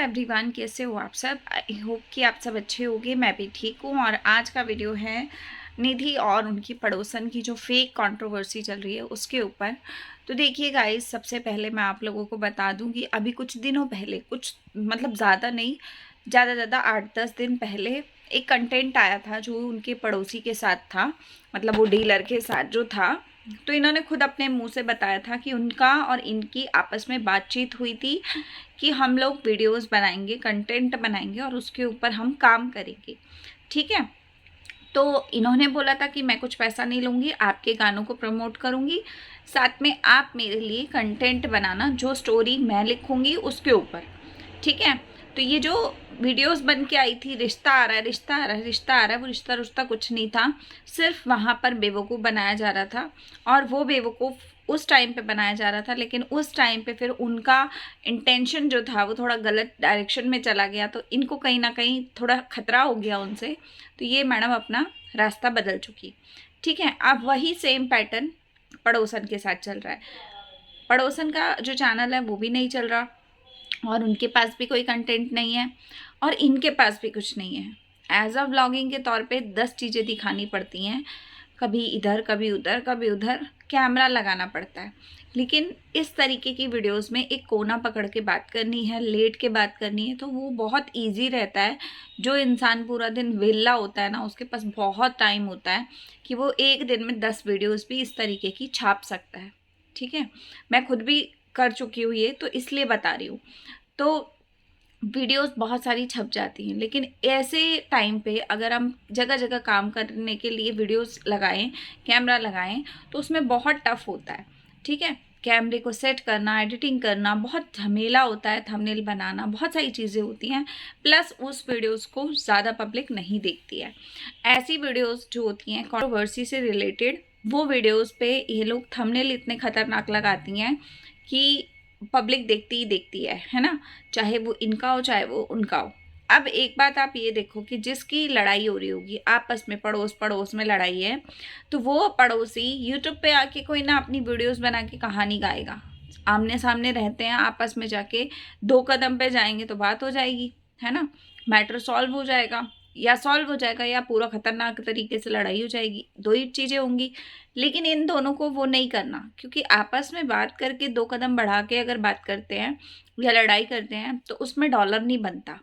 Everyone, कैसे हो आप सब। आई होप कि आप सब अच्छे होंगे। मैं भी ठीक हूँ। और आज का वीडियो है निधि और उनकी पड़ोसन की जो फेक कंट्रोवर्सी चल रही है उसके ऊपर। तो देखिए गाइस, सबसे पहले मैं आप लोगों को बता दूं कि अभी कुछ दिनों पहले, कुछ मतलब ज़्यादा नहीं, ज़्यादा 8-10 दिन पहले एक कंटेंट आया था जो उनके पड़ोसी के साथ था, मतलब वो डीलर के साथ जो था। तो इन्होंने खुद अपने मुंह से बताया था कि उनका और इनकी आपस में बातचीत हुई थी कि हम लोग वीडियोस बनाएंगे, कंटेंट बनाएंगे और उसके ऊपर हम काम करेंगे। ठीक है। तो इन्होंने बोला था कि मैं कुछ पैसा नहीं लूँगी, आपके गानों को प्रमोट करूँगी, साथ में आप मेरे लिए कंटेंट बनाना, जो स्टोरी मैं लिखूँगी उसके ऊपर। ठीक है। तो ये जो वीडियोस बन के आई थी, रिश्ता आ रहा है, रिश्ता आ रहा है, रिश्ता आ रहा है, वो रिश्ता रुश्ता कुछ नहीं था। सिर्फ वहाँ पर बेवकूफ़ बनाया जा रहा था। और वो बेवकूफ़ उस टाइम पे बनाया जा रहा था, लेकिन उस टाइम पे फिर उनका इंटेंशन जो था वो थोड़ा गलत डायरेक्शन में चला गया। तो इनको कहीं ना कहीं थोड़ा खतरा हो गया उनसे। तो ये मैडम अपना रास्ता बदल चुकी। ठीक है। अब वही सेम पैटर्न पड़ोसन के साथ चल रहा है। पड़ोसन का जो चैनल है वो भी नहीं चल रहा, और उनके पास भी कोई कंटेंट नहीं है, और इनके पास भी कुछ नहीं है। एज अ व्लॉगिंग के तौर पे 10 चीज़ें दिखानी पड़ती हैं, कभी इधर कभी उधर कभी उधर, कैमरा लगाना पड़ता है। लेकिन इस तरीके की वीडियोस में एक कोना पकड़ के बात करनी है, लेट के बात करनी है, तो वो बहुत इजी रहता है। जो इंसान पूरा दिन वेला होता है ना, उसके पास बहुत टाइम होता है कि वो एक दिन में 10 वीडियोस भी इस तरीके की छाप सकता है। ठीक है। मैं खुद भी कर चुकी हूँ ये, तो इसलिए बता रही हूँ। तो वीडियोस बहुत सारी छप जाती हैं, लेकिन ऐसे टाइम पे अगर हम जगह जगह काम करने के लिए वीडियोस लगाएं, कैमरा लगाएं, तो उसमें बहुत टफ होता है। ठीक है। कैमरे को सेट करना, एडिटिंग करना बहुत झमेला होता है, थंबनेल बनाना, बहुत सारी चीज़ें होती हैं। प्लस उस वीडियोस को ज़्यादा पब्लिक नहीं देखती है। ऐसी वीडियोस जो होती हैं कंट्रोवर्सी से रिलेटेड, वो वीडियोस पे ये लोग थंबनेल इतने खतरनाक लगाती हैं कि पब्लिक देखती ही देखती है ना। चाहे वो इनका हो चाहे वो उनका हो। अब एक बात आप ये देखो कि जिसकी लड़ाई हो रही होगी आपस में, पड़ोस पड़ोस में लड़ाई है, तो वो पड़ोसी यूट्यूब पे आके कोई ना अपनी वीडियोस बना के कहानी गाएगा। आमने सामने रहते हैं, आपस में जाके 2 कदम पे जाएंगे तो बात हो जाएगी, है ना। मैटर सॉल्व हो जाएगा, या सॉल्व हो जाएगा या पूरा खतरनाक तरीके से लड़ाई हो जाएगी। 2 ही चीज़ें होंगी। लेकिन इन दोनों को वो नहीं करना, क्योंकि आपस में बात करके 2 कदम बढ़ा के अगर बात करते हैं या लड़ाई करते हैं तो उसमें डॉलर नहीं बनता।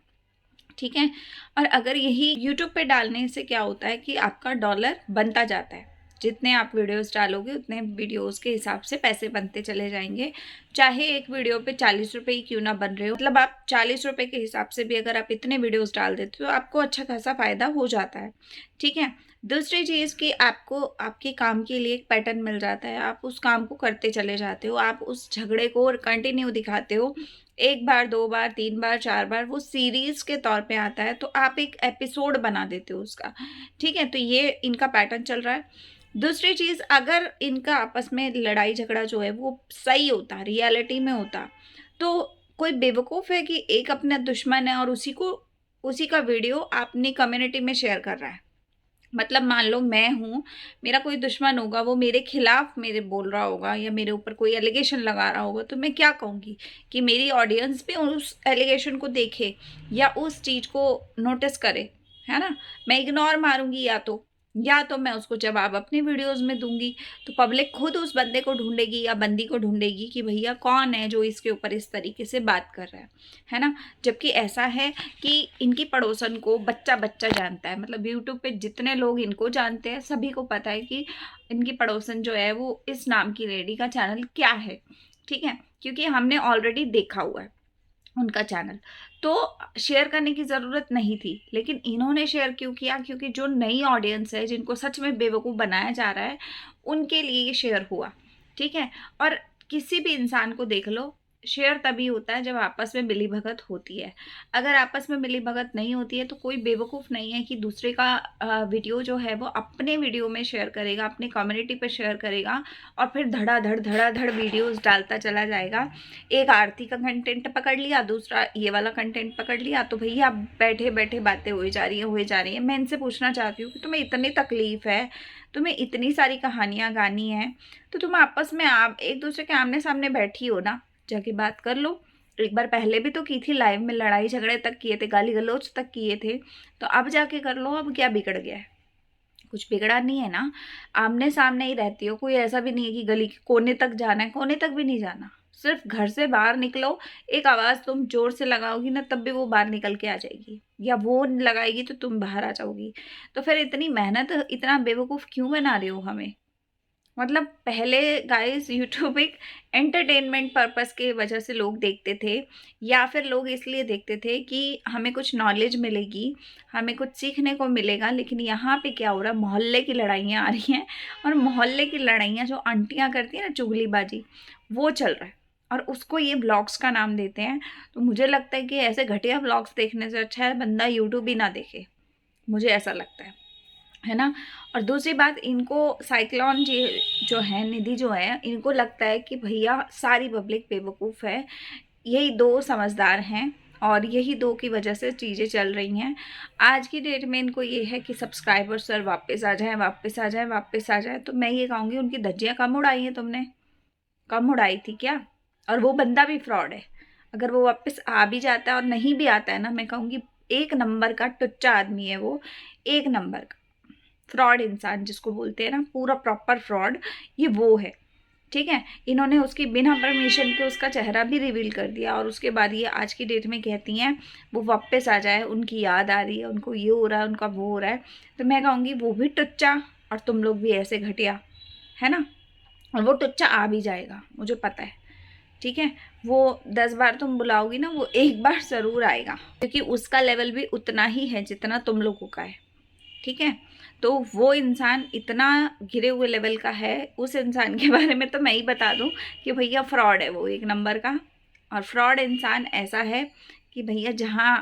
ठीक है। और अगर यही यूट्यूब पे डालने से क्या होता है कि आपका डॉलर बनता जाता है। जितने आप वीडियोस डालोगे उतने वीडियोस के हिसाब से पैसे बनते चले जाएंगे। चाहे एक वीडियो पे 40 रुपये ही क्यों ना बन रहे हो, मतलब आप 40 रुपये के हिसाब से भी अगर आप इतने वीडियोस डाल देते हो तो आपको अच्छा खासा फायदा हो जाता है। ठीक है। दूसरी चीज़ कि आपको आपके काम के लिए एक पैटर्न मिल जाता है, आप उस काम को करते चले जाते हो, आप उस झगड़े को कंटिन्यू दिखाते हो। 1 बार 2 बार 3 बार 4 बार वो सीरीज के तौर पे आता है, तो आप एक एपिसोड बना देते हो उसका। ठीक है। तो ये इनका पैटर्न चल रहा है। दूसरी चीज़, अगर इनका आपस में लड़ाई झगड़ा जो है वो सही होता, रियलिटी में होता, तो कोई बेवकूफ़ है कि एक अपना दुश्मन है और उसी का वीडियो अपनी कम्युनिटी में शेयर कर रहा है। मतलब मान लो मैं हूँ, मेरा कोई दुश्मन होगा, वो मेरे खिलाफ मेरे बोल रहा होगा या मेरे ऊपर कोई एलिगेशन लगा रहा होगा, तो मैं क्या कहूँगी कि मेरी ऑडियंस भी उस एलिगेशन को देखे या उस चीज़ को नोटिस करे, है ना। मैं इग्नोर मारूंगी, या तो मैं उसको जवाब अपनी वीडियोस में दूंगी। तो पब्लिक खुद उस बंदे को ढूंढेगी या बंदी को ढूंढेगी कि भैया कौन है जो इसके ऊपर इस तरीके से बात कर रहा है ना। जबकि ऐसा है कि इनकी पड़ोसन को बच्चा बच्चा जानता है, मतलब यूट्यूब पे जितने लोग इनको जानते हैं सभी को पता है कि इनकी पड़ोसन जो है वो इस नाम की लेडी का चैनल क्या है। ठीक है। क्योंकि हमने ऑलरेडी देखा हुआ है उनका चैनल, तो शेयर करने की ज़रूरत नहीं थी। लेकिन इन्होंने शेयर क्यों किया? क्योंकि जो नई ऑडियंस है, जिनको सच में बेवकूफ़ बनाया जा रहा है, उनके लिए ये शेयर हुआ। ठीक है। और किसी भी इंसान को देख लो, शेयर तभी होता है जब आपस में मिलीभगत होती है। अगर आपस में मिलीभगत नहीं होती है तो कोई बेवकूफ़ नहीं है कि दूसरे का वीडियो जो है वो अपने वीडियो में शेयर करेगा, अपने कम्युनिटी पे शेयर करेगा और फिर धड़ाधड़ वीडियोस डालता चला जाएगा। एक आरती का कंटेंट पकड़ लिया, दूसरा ये वाला कंटेंट पकड़ लिया, तो भैया बैठे बैठे बातें हुई जा रही है। मैं इनसे पूछना चाहती हूँ कि तुम्हें इतनी तकलीफ है, तुम्हें इतनी सारी कहानियाँ गानी है, तो तुम आपस में आप एक दूसरे के आमने सामने बैठी हो ना, जाके बात कर लो। एक बार पहले भी तो की थी, लाइव में लड़ाई झगड़े तक किए थे, गाली गलौज तक किए थे, तो अब जाके कर लो, अब क्या बिगड़ गया है? कुछ बिगड़ा नहीं है ना, आमने सामने ही रहती हो, कोई ऐसा भी नहीं है कि गली के कोने तक जाना है, कोने तक भी नहीं जाना, सिर्फ घर से बाहर निकलो, एक आवाज़ तुम जोर से लगाओगी ना तब भी वो बाहर निकल के आ जाएगी, या वो लगाएगी तो तुम बाहर आ जाओगी। तो फिर इतनी मेहनत, इतना बेवकूफ़ क्यों बना रहे हो हमें? मतलब पहले गाइस यूट्यूब एक एंटरटेनमेंट पर्पस के वजह से लोग देखते थे, या फिर लोग इसलिए देखते थे कि हमें कुछ नॉलेज मिलेगी, हमें कुछ सीखने को मिलेगा। लेकिन यहाँ पे क्या हो रहा है, मोहल्ले की लड़ाइयाँ आ रही हैं, और मोहल्ले की लड़ाइयाँ जो आंटियाँ करती हैं ना, चुगलीबाजी, वो चल रहा है, और उसको ये ब्लॉग्स का नाम देते हैं। तो मुझे लगता है कि ऐसे घटिया ब्लॉग्स देखने से अच्छा है बंदा यूट्यूब ही ना देखे, मुझे ऐसा लगता है ना। और दूसरी बात, इनको साइक्लोन जी जो है, निधि जो है, इनको लगता है कि भैया सारी पब्लिक बेवकूफ़ है, यही दो समझदार हैं, और यही दो की वजह से चीज़ें चल रही हैं। आज की डेट में इनको ये है कि सब्सक्राइबर सर वापस आ जाएं, वापस आ जाएं, वापस आ जाएं। तो मैं ये कहूँगी, उनकी धज्जियाँ कम उड़ाई हैं तुमने, कम उड़ाई थी क्या? और वो बंदा भी फ्रॉड है। अगर वो वापस आ भी जाता है और नहीं भी आता है ना, मैं कहूँगी एक नंबर का टुच्चा आदमी है वो, एक नंबर का फ्रॉड इंसान जिसको बोलते हैं ना, पूरा प्रॉपर फ्रॉड, ये वो है। ठीक है, इन्होंने उसकी बिना परमिशन के उसका चेहरा भी रिवील कर दिया, और उसके बाद ये आज की डेट में कहती हैं वो वापस आ जाए, उनकी याद आ रही है, उनको ये हो रहा है, उनका वो हो रहा है। तो मैं कहूँगी वो भी टुच्चा, और तुम लोग भी ऐसे घटिया, है ना। और वो टुच्चा आ भी जाएगा, मुझे पता है। ठीक है, वो 10 बार तुम बुलाओगी ना, वो एक बार ज़रूर आएगा, क्योंकि उसका लेवल भी उतना ही है जितना तुम लोगों का है। ठीक है, तो वो इंसान इतना गिरे हुए लेवल का है, उस इंसान के बारे में तो मैं ही बता दूं कि भैया फ्रॉड है वो, एक नंबर का। और फ्रॉड इंसान ऐसा है कि भैया जहाँ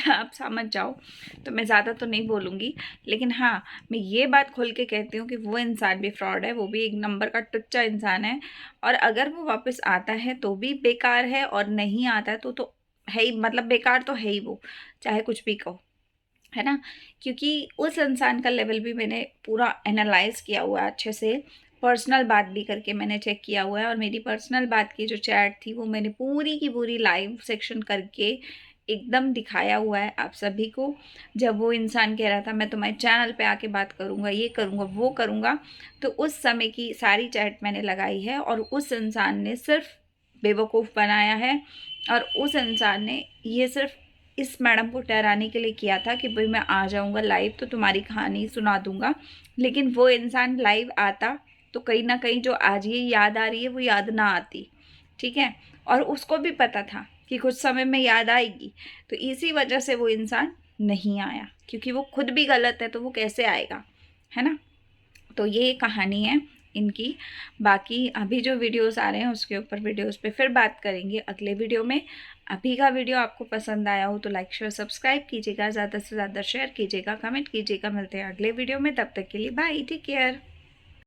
आप समझ जाओ। तो मैं ज़्यादा तो नहीं बोलूँगी, लेकिन हाँ, मैं ये बात खोल के कहती हूँ कि वो इंसान भी फ्रॉड है, वो भी एक नंबर का टुच्चा इंसान है। और अगर वो वापस आता है तो भी बेकार है, और नहीं आता है तो है ही, मतलब बेकार तो है ही वो, चाहे कुछ भी कहो, है ना। क्योंकि उस इंसान का लेवल भी मैंने पूरा एनालाइज किया हुआ है अच्छे से, पर्सनल बात भी करके मैंने चेक किया हुआ है। और मेरी पर्सनल बात की जो चैट थी वो मैंने पूरी की पूरी लाइव सेक्शन करके एकदम दिखाया हुआ है आप सभी को। जब वो इंसान कह रहा था मैं तुम्हारे चैनल पे आके बात करूँगा, ये करूँगा, वो करूँगा, तो उस समय की सारी चैट मैंने लगाई है, और उस इंसान ने सिर्फ बेवकूफ़ बनाया है। और उस इंसान ने ये सिर्फ इस मैडम को डराने के लिए किया था कि भाई मैं आ जाऊंगा लाइव तो तुम्हारी कहानी सुना दूंगा। लेकिन वो इंसान लाइव आता तो कहीं ना कहीं जो आज ये याद आ रही है वो याद ना आती। ठीक है, और उसको भी पता था कि कुछ समय में याद आएगी, तो इसी वजह से वो इंसान नहीं आया, क्योंकि वो खुद भी गलत है तो वो कैसे आएगा, है ना। तो ये कहानी है इनकी। बाकी अभी जो वीडियोस आ रहे हैं उसके ऊपर वीडियोस पे फिर बात करेंगे अगले वीडियो में। अभी का वीडियो आपको पसंद आया हो तो लाइक शेयर सब्सक्राइब कीजिएगा, ज़्यादा से ज़्यादा शेयर कीजिएगा, कमेंट कीजिएगा। मिलते हैं अगले वीडियो में, तब तक के लिए बाय, टेक केयर।